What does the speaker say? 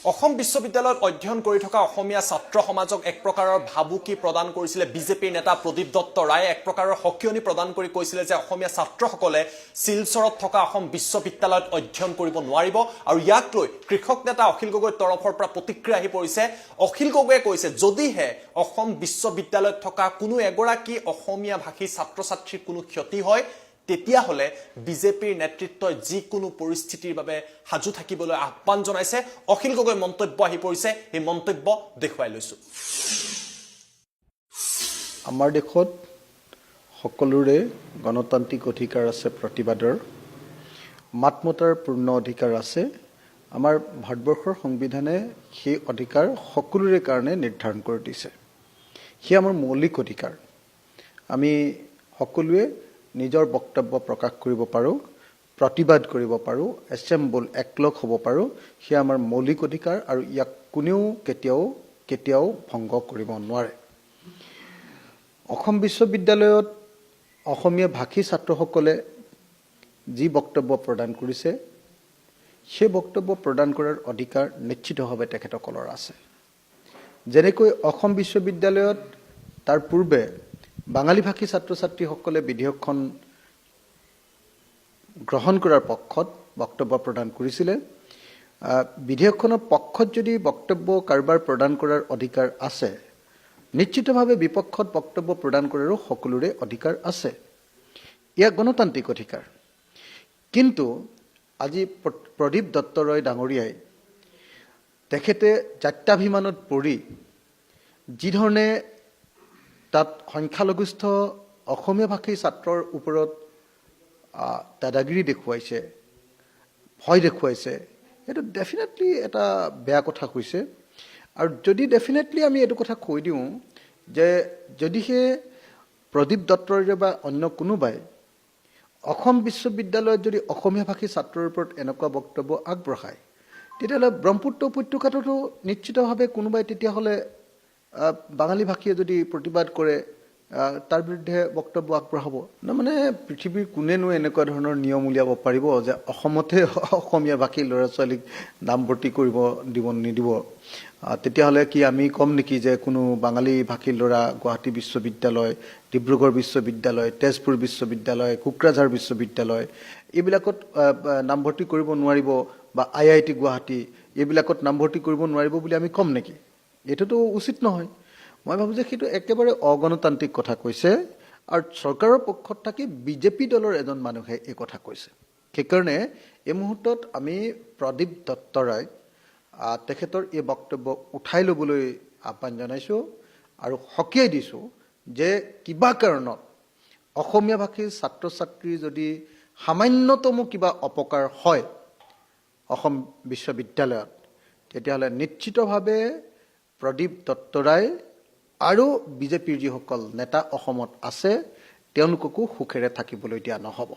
অসম বিশ্ববিদ্যালয়ত অধ্যয়ন কৰি থকা অসমীয়া ছাত্ৰ সমাজক এক প্ৰকাৰৰ ভাবুকি প্ৰদান কৰিছিলে বিজেপিৰ নেতা প্ৰদীপ দত্ত ৰায়ে এক প্ৰকাৰৰ সকিয়নি প্ৰদান কৰি কৈছিলে যে অসমীয়া ছাত্ৰসকলে শিলচৰত থকা অসম বিশ্ববিদ্যালয়ত অধ্যয়ন কৰিব নোৱাৰিব আৰু ইয়াক লৈ কৃষক নেতা অখিল গগৈৰ তৰফৰ পৰা প্ৰতিক্ৰিয়া আহি পৰিছে। অখিল গগৈয়ে কৈছে যদিহে অসম বিশ্ববিদ্যালয়ত থকা কোনো এগৰাকী অসমীয়া ভাষী ছাত্ৰ ছাত্ৰীৰ কোনো ক্ষতি হয় তেতিয়াহলে বিজেপিৰ নেতৃত্বই যিকোনো পৰিস্থিতিৰ বাবে সাজু থাকিবলৈ আহ্বান জনাইছে। অখিল গগৈ মন্তব্য আহি পৰিছে, এই মন্তব্য দেখুৱাই লৈছো। আমাৰ দেশত সকলোৰে গণতান্ত্ৰিক অধিকাৰ আছে, প্ৰতিবাদৰ মাত মতাৰ পূৰ্ণ অধিকাৰ আছে। আমাৰ ভাৰতবৰ্ষৰ সংবিধানে সেই অধিকাৰ সকলোৰে কাৰণে নিৰ্ধাৰণ কৰি দিছে। সেই আমাৰ মৌলিক অধিকাৰ। আমি সকলোৱে নিজৰ বক্তব্য প্ৰকাশ কৰিব পাৰোঁ, প্ৰতিবাদ কৰিব পাৰোঁ, এছেম্বল একলগ হ'ব পাৰোঁ। সেয়া আমাৰ মৌলিক অধিকাৰ আৰু ইয়াক কোনেও কেতিয়াও ভংগ কৰিব নোৱাৰে। অসম বিশ্ববিদ্যালয়ত অসমীয়া ভাষী ছাত্ৰসকলে যি বক্তব্য প্ৰদান কৰিছে সেই বক্তব্য প্ৰদান কৰাৰ অধিকাৰ নিশ্চিতভাৱে তেখেতসকলৰ আছে। যেনেকৈ অসম বিশ্ববিদ্যালয়ত তাৰ পূৰ্বে বাঙালী ভাষী ছাত্ৰ ছাত্ৰীসকলে বিধেয়কখন গ্ৰহণ কৰাৰ পক্ষত বক্তব্য প্ৰদান কৰিছিলে। বিধেয়কখনৰ পক্ষত যদি বক্তব্য কাৰোবাৰ প্ৰদান কৰাৰ অধিকাৰ আছে, নিশ্চিতভাৱে বিপক্ষত বক্তব্য প্ৰদান কৰাৰো সকলোৰে অধিকাৰ আছে। ইয়াক গণতান্ত্ৰিক অধিকাৰ। কিন্তু আজি প্ৰদীপ দত্ত ৰয় ডাঙৰীয়াই তেখেতে জাত্যাভিমানত পৰি যিধৰণে তাত সংখ্যালঘুষ্ঠ অসমীয়া ভাষী ছাত্ৰৰ ওপৰত দাদাগিৰি দেখুৱাইছে, ভয় দেখুৱাইছে, এইটো ডেফিনেটলি এটা বেয়া কথা কৈছে। আৰু যদি ডেফিনেটলি আমি এইটো কথা কৈ দিওঁ যে যদিহে প্ৰদীপ দত্তৰে বা অন্য কোনোবাই অসম বিশ্ববিদ্যালয়ত যদি অসমীয়া ভাষী ছাত্ৰৰ ওপৰত এনেকুৱা বক্তব্য আগবঢ়ায়, তেতিয়াহ'লে ব্ৰহ্মপুত্ৰ উপত্যকাটোতো নিশ্চিতভাৱে কোনোবাই তেতিয়াহ'লে বাঙালী ভাষীয়ে যদি প্ৰতিবাদ কৰে তাৰ বিৰুদ্ধে বক্তব্য আগবঢ়াব। মানে পৃথিৱীৰ কোনেনো এনেকুৱা ধৰণৰ নিয়ম উলিয়াব পাৰিব যে অসমতে অসমীয়া ভাষী ল'ৰা ছোৱালীক নামভৰ্তি কৰিব নিদিব? তেতিয়াহ'লে কি আমি ক'ম নেকি যে কোনো বাঙালী ভাষী ল'ৰা গুৱাহাটী বিশ্ববিদ্যালয়, ডিব্ৰুগড় বিশ্ববিদ্যালয়, তেজপুৰ বিশ্ববিদ্যালয়, কোকৰাঝাৰ বিশ্ববিদ্যালয় এইবিলাকত নামভৰ্তি কৰিব নোৱাৰিব বা IIT গুৱাহাটী এইবিলাকত নামভৰ্তি কৰিব নোৱাৰিব বুলি আমি ক'ম নেকি? এইটোতো উচিত নহয়। মই ভাবোঁ যে সেইটো একেবাৰে অগণতান্ত্ৰিক কথা কৈছে আৰু চৰকাৰৰ পক্ষত থাকি বিজেপি দলৰ এজন মানুহে এই কথা কৈছে। সেইকাৰণে এই মুহূৰ্তত আমি প্ৰদীপ দত্ত ৰায় তেখেতৰ এই বক্তব্য উঠাই ল'বলৈ আহ্বান জনাইছোঁ আৰু সকীয়াই দিছোঁ যে কিবা কাৰণত অসমীয়া ভাষীৰ ছাত্ৰ ছাত্ৰীৰ যদি সামান্যতমো কিবা অপকাৰ হয় অসম বিশ্ববিদ্যালয়ত, তেতিয়াহ'লে নিশ্চিতভাৱে প্ৰদীপ দত্ত ৰায় আৰু বিজেপিৰ যিসকল নেতা অসমত আছে তেওঁলোককো সুখেৰে থাকিবলৈ দিয়া নহ'ব।